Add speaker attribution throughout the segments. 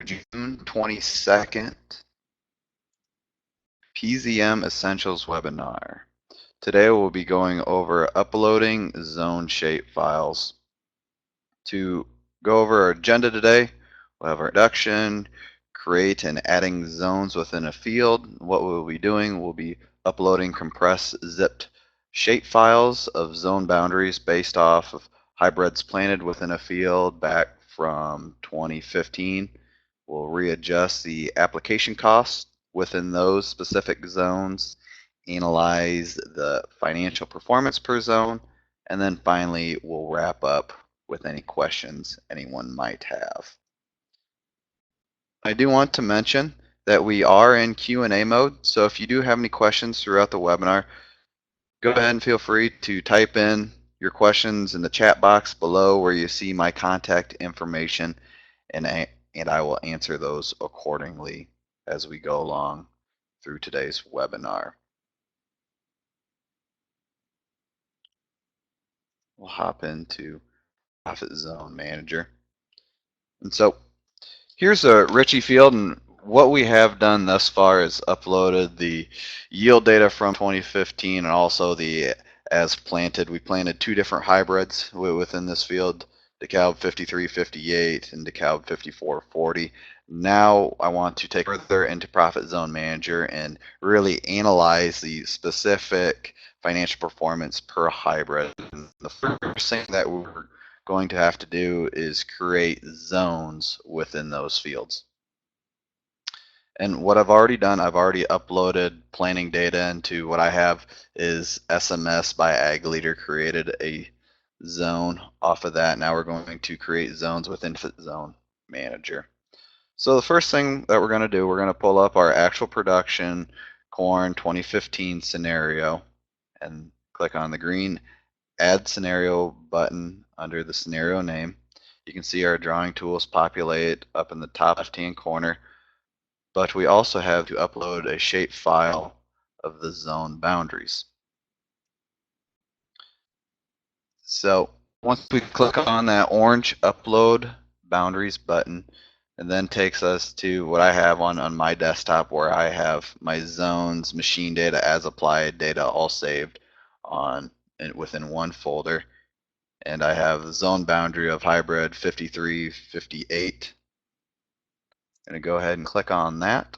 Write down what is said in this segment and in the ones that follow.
Speaker 1: June 22nd PZM Essentials webinar. Today we'll be going over uploading zone shapefiles. To go over our agenda today, we'll have our introduction, create and adding zones within a field. What we'll be doing, we'll be uploading compressed zipped shapefiles of zone boundaries based off of hybrids planted within a field back from 2015. We'll readjust the application costs within those specific zones, analyze the financial performance per zone, and then finally we'll wrap up with any questions anyone might have. I do want to mention that we are in Q&A mode, so if you do have any questions throughout the webinar, go ahead and feel free to type in your questions in the chat box below where you see my contact information, and I will answer those accordingly as we go along through today's webinar. We'll hop into Profit Zone Manager. And so here's a Ritchie field, and what we have done thus far is uploaded the yield data from 2015 and also the as planted. We planted two different hybrids within this field, DeKalb 5358 and DeKalb 5440. Now I want to take further into Profit Zone Manager and really analyze the specific financial performance per hybrid. And the first thing that we're going to have to do is create zones within those fields. And what I've already done, I've already uploaded planning data into what I have is SMS by Ag Leader, created a zone off of that. Now we're going to create zones within Profit Zone Manager. So the first thing that we're going to do, we're going to pull up our actual production corn 2015 scenario and click on the green Add Scenario button under the scenario name. You can see our drawing tools populate up in the top left-hand corner, but we also have to upload a shape file of the zone boundaries. So once we click on that orange Upload Boundaries button, and then takes us to what I have on my desktop, where I have my zones, machine data, as applied data all saved on within one folder. And I have the zone boundary of hybrid 5358. I'm going to go ahead and click on that.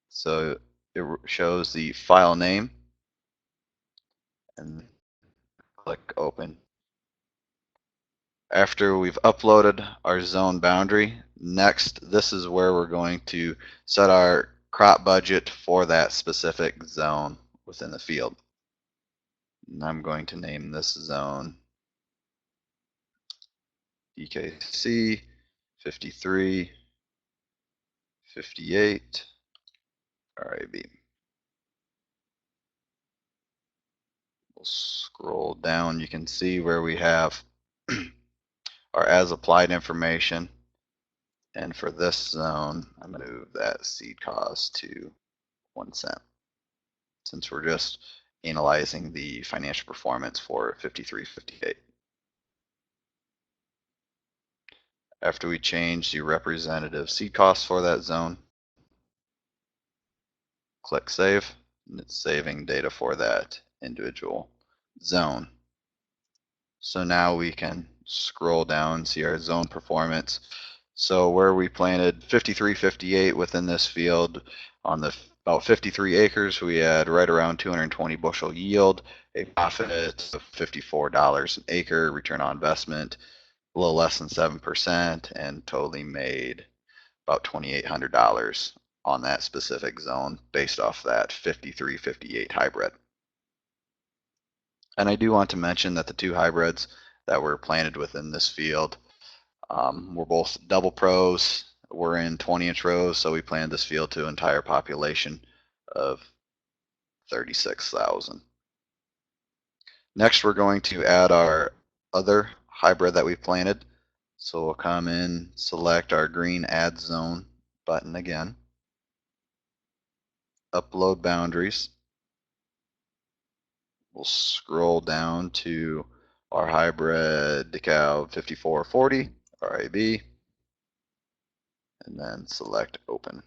Speaker 1: So it shows the file name and click open. After we've uploaded our zone boundary, next this is where we're going to set our crop budget for that specific zone within the field. And I'm going to name this zone DKC 53, 58, RIB. We'll scroll down. You can see where we have our as applied information. And for this zone, I'm going to move that seed cost to 1 cent, since we're just analyzing the financial performance for 5358. After we change the representative seed cost for that zone, click Save, and it's saving data for that individual zone. So now we can scroll down and see our zone performance. So where we planted 5358 within this field, on the about 53 acres, we had right around 220 bushel yield, a profit of $54 an acre, return on investment a little less than 7%, and totally made about $2,800 on that specific zone based off that 5358 hybrid. And I do want to mention that the two hybrids that were planted within this field were both double pros. We're in 20-inch rows, so we planted this field to an entire population of 36,000. Next, we're going to add our other hybrid that we planted. So we'll come in, select our green Add Zone button again, upload boundaries. We'll scroll down to our hybrid DeKalb 5440, RIB, and then select open.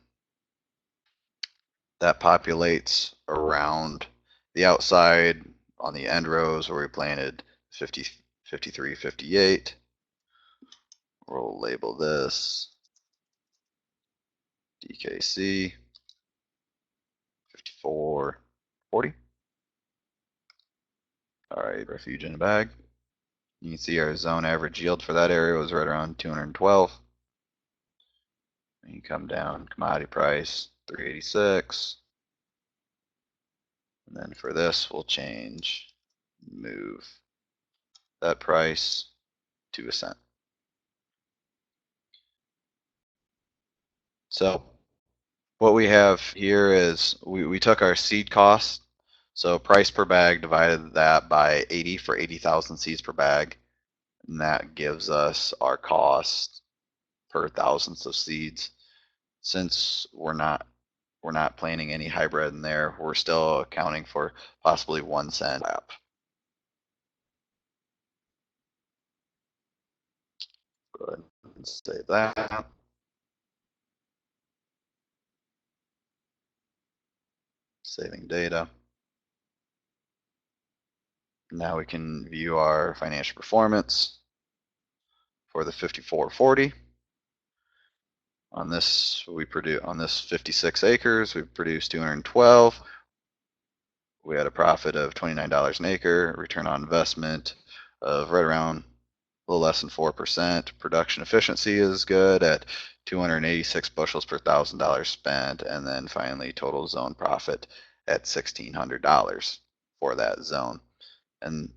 Speaker 1: That populates around the outside on the end rows where we planted 50, 53, 58. We'll label this DKC 54, 40. All right, refuge in a bag. You can see our zone average yield for that area was right around 212. And you come down, commodity price 386. And then for this, we'll move that price to a cent. So what we have here is we took our seed cost, so price per bag, divided that by 80 for 80,000 seeds per bag, and that gives us our cost per thousandths of seeds. Since we're not planting any hybrid in there, we're still accounting for possibly 1 cent lap. Go ahead and save that. Saving data. Now we can view our financial performance for the 5440. On this, on this 56 acres, we produced 212. We had a profit of $29 an acre, return on investment of right around a little less than 4%. Production efficiency is good at 286 bushels per $1,000 spent, and then finally total zone profit at $1,600 for that zone. And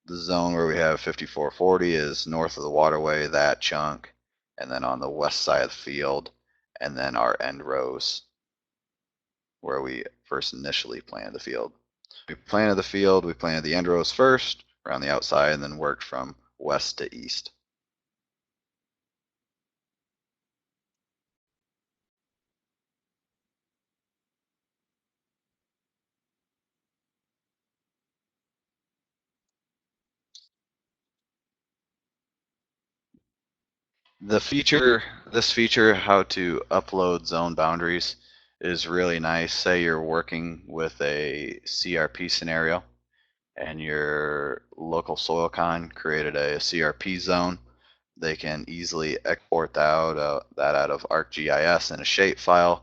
Speaker 1: the zone where we have 5440 is north of the waterway, that chunk, and then on the west side of the field, and then our end rows where we first initially planted the field. We planted the field, we planted the end rows first around the outside, and then worked from west to east. This feature, how to upload zone boundaries, is really nice. Say you're working with a CRP scenario and your local soil con created a CRP zone. They can easily export that out of ArcGIS in a shapefile,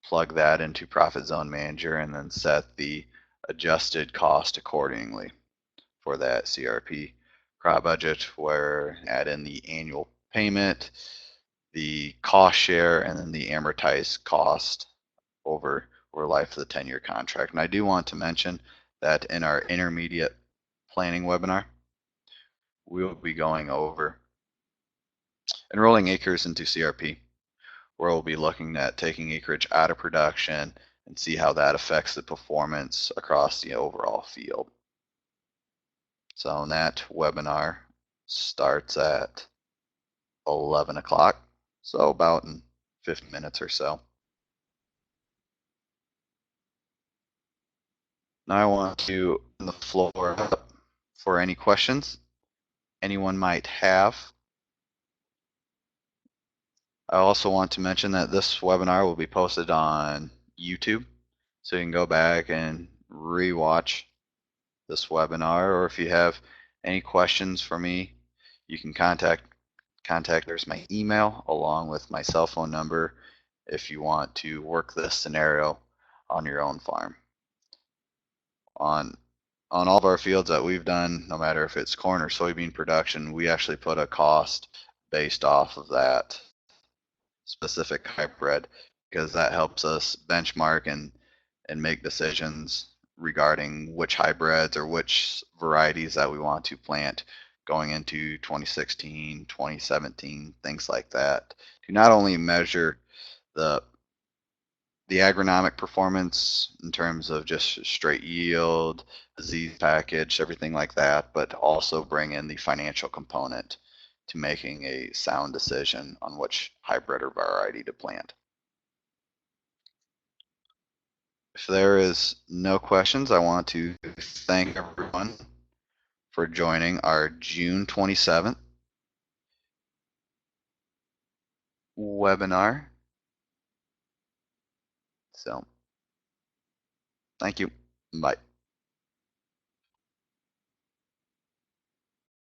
Speaker 1: plug that into Profit Zone Manager, and then set the adjusted cost accordingly for that CRP crop budget, where add in the annual payment, the cost share, and then the amortized cost over life of the 10-year contract. And I do want to mention that in our intermediate planning webinar, we will be going over enrolling acres into CRP, where we'll be looking at taking acreage out of production and see how that affects the performance across the overall field. So that webinar starts at 11 o'clock, so about in 50 minutes or so. Now I want to open the floor up for any questions anyone might have. I also want to mention that this webinar will be posted on YouTube, so you can go back and re-watch this webinar, or if you have any questions for me, you can contact. There's my email along with my cell phone number if you want to work this scenario on your own farm. On all of our fields that we've done, no matter if it's corn or soybean production, we actually put a cost based off of that specific hybrid, because that helps us benchmark and make decisions regarding which hybrids or which varieties that we want to plant going into 2016, 2017, things like that, to not only measure the agronomic performance in terms of just straight yield, disease package, everything like that, but also bring in the financial component to making a sound decision on which hybrid or variety to plant. If there is no questions, I want to thank everyone for joining our June 27th webinar. So, thank you. Bye.